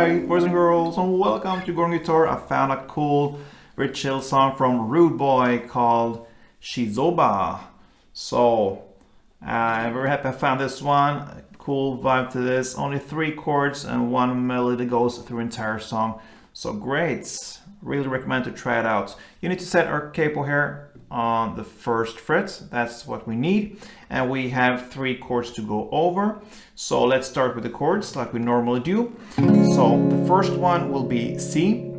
Alright, boys and girls, and welcome to Golden Guitar. I found a cool, very chill song from Rudeboy called Chizoba. So, I'm very happy I found this one. Cool vibe to this. Only 3 chords and 1 melody that goes through the entire song. So great. Really recommend to try it out. You need to set our capo here on the 1st fret. That's what we need. And we have 3 chords to go over. So let's start with the chords like we normally do. So the first one will be C.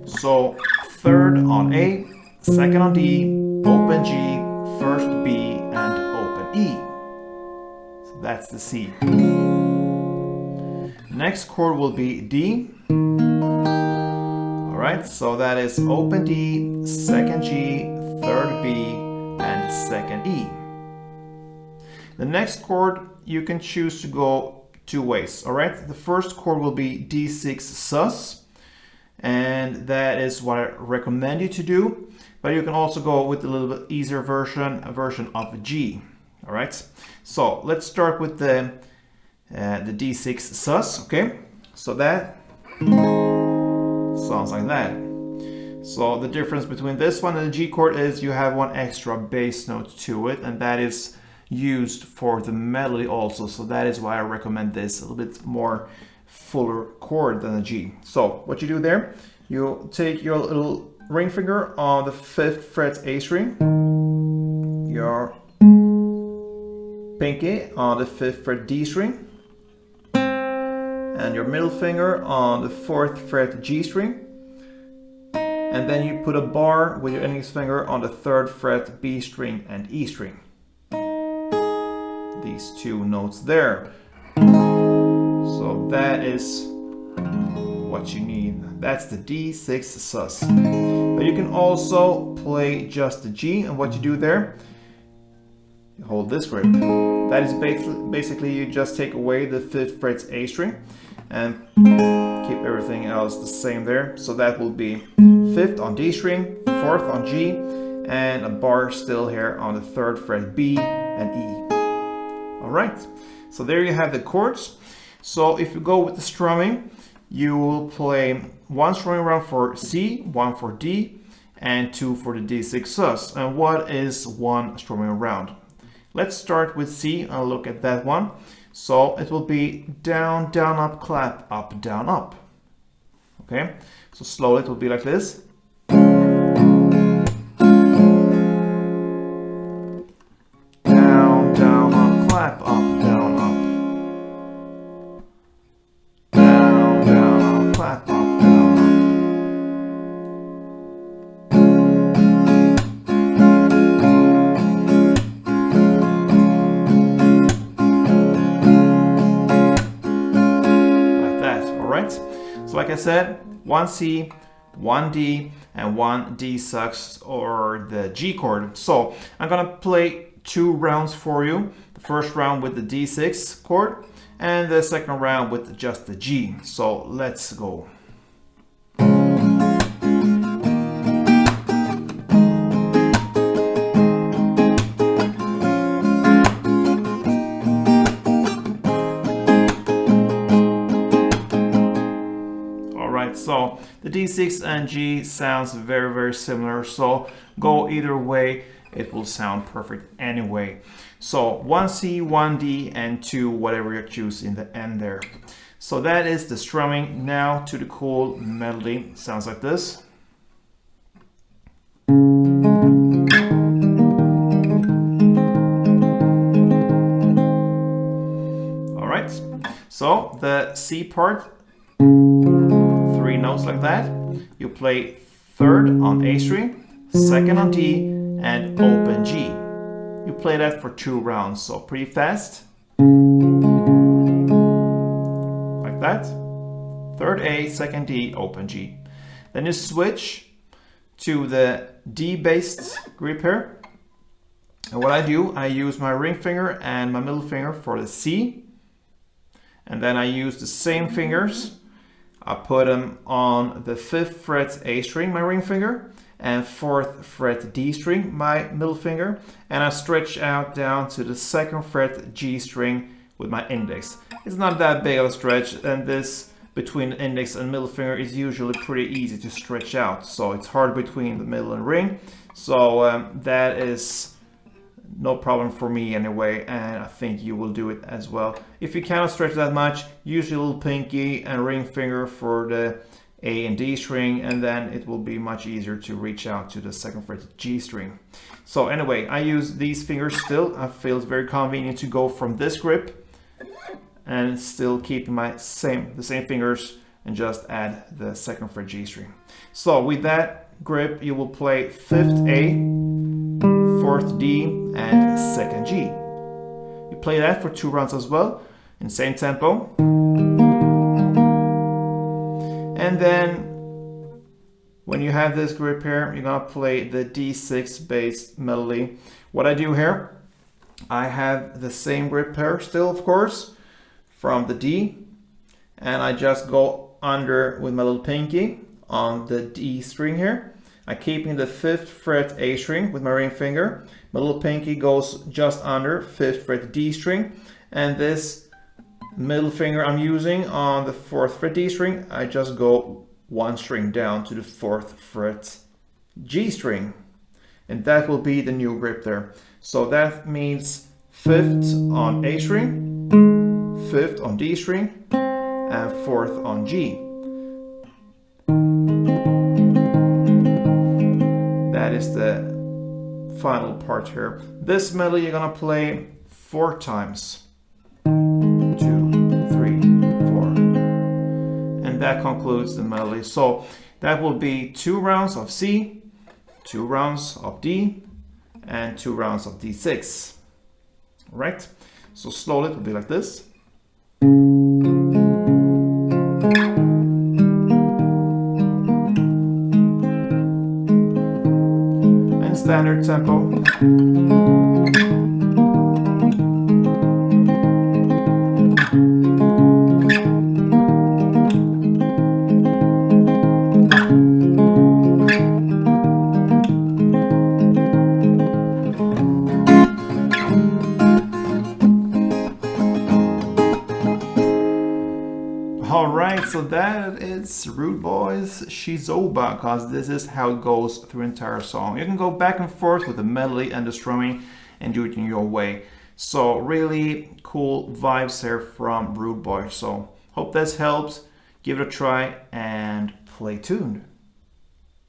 So 3rd on A, 2nd on D, open G, 1st B, and open E. So that's the C. Next chord will be D. Alright, so that is open D, 2nd G, 3rd B, and 2nd E. The next chord you can choose to go 2 ways. Alright, the first chord will be D6 sus, and that is what I recommend you to do, but you can also go with a little bit easier version, a version of G. Alright, so let's start with the D6 sus. Okay, so that sounds like that. So the difference between this one and the G chord is you have 1 extra bass note to it, and that is used for the melody also. So that is why I recommend this, a little bit more fuller chord than the G. So what you do there, you take your little ring finger on the 5th fret A string, your pinky on the 5th fret D string, and your middle finger on the 4th fret G string, and then you put a bar with your index finger on the 3rd fret B string and E string. These 2 notes there. So that is what you need. That's the D6 sus. But you can also play just the G, and what you do there, you hold this grip. That is basically you just take away the 5th fret A string and keep everything else the same there. So that will be 5th on D string, 4th on G, and a bar still here on the 3rd fret B and E. Alright, so there you have the chords. So if you go with the strumming, you will play 1 strumming round for C, 1 for D, and 2 for the D6 sus. And what is 1 strumming round? Let's start with C and look at that one. So it will be down, down, up, clap, up, down, up. Okay, so slowly it will be like this. Down, down, up, clap, up, down, up. Down, down, up, clap, up, down, up. Like that, alright? So like I said, 1 C, 1 D, and 1 D sus, or the G chord. So I'm gonna play 2 rounds for you. The first round with the D6 chord, and the second round with just the G. So let's go. So the D6 and G sounds very, very similar. So go either way, it will sound perfect anyway. So 1 C, 1 D, and 2 whatever you choose in the end there. So that is the strumming. Now to the cool melody. Sounds like this. All right. So the C part, 3 notes like that. You play 3rd on A string, 2nd on D, and open G. You play that for 2 rounds, so pretty fast. Like that. 3rd A, 2nd D, open G. Then you switch to the D-based grip here. And what I do, I use my ring finger and my middle finger for the C. And then I use the same fingers. I put them on the 5th fret A string, my ring finger, and 4th fret D string, my middle finger, and I stretch out down to the 2nd fret G string with my index. It's not that big of a stretch, and this between the index and middle finger is usually pretty easy to stretch out. So it's hard between the middle and ring. So that is no problem for me anyway, and I think you will do it as well. If you cannot stretch that much, use your little pinky and ring finger for the A and D string, and then it will be much easier to reach out to the second fret G string. So anyway, I use these fingers still. I feel it's very convenient to go from this grip and still keep the same fingers and just add the second fret G string. So with that grip, you will play 5th A, 4th D, and 2nd G. You play that for 2 rounds as well, in same tempo. And then when you have this grip here, you're gonna play the D6 bass melody. What I do here, I have the same grip here still, of course, from the D, and I just go under with my little pinky on the D string here. I'm keeping the 5th fret A string with my ring finger. My little pinky goes just under 5th fret D string, and this middle finger I'm using on the 4th fret D string, I just go 1 string down to the 4th fret G string, and that will be the new grip there. So that means 5th on A string, 5th on D string, and 4th on G. That is the final part here. This melody you're gonna play 4 times. 2, 3, 4. And that concludes the melody. So that will be 2 rounds of C, 2 rounds of D, and 2 rounds of D6. All right? So slowly it will be like this. Standard tempo. Alright, so that is Rudeboy's Chizoba, because this is how it goes through the entire song. You can go back and forth with the melody and the strumming and do it in your way. So really cool vibes here from Rudeboy. So hope this helps. Give it a try and play tuned.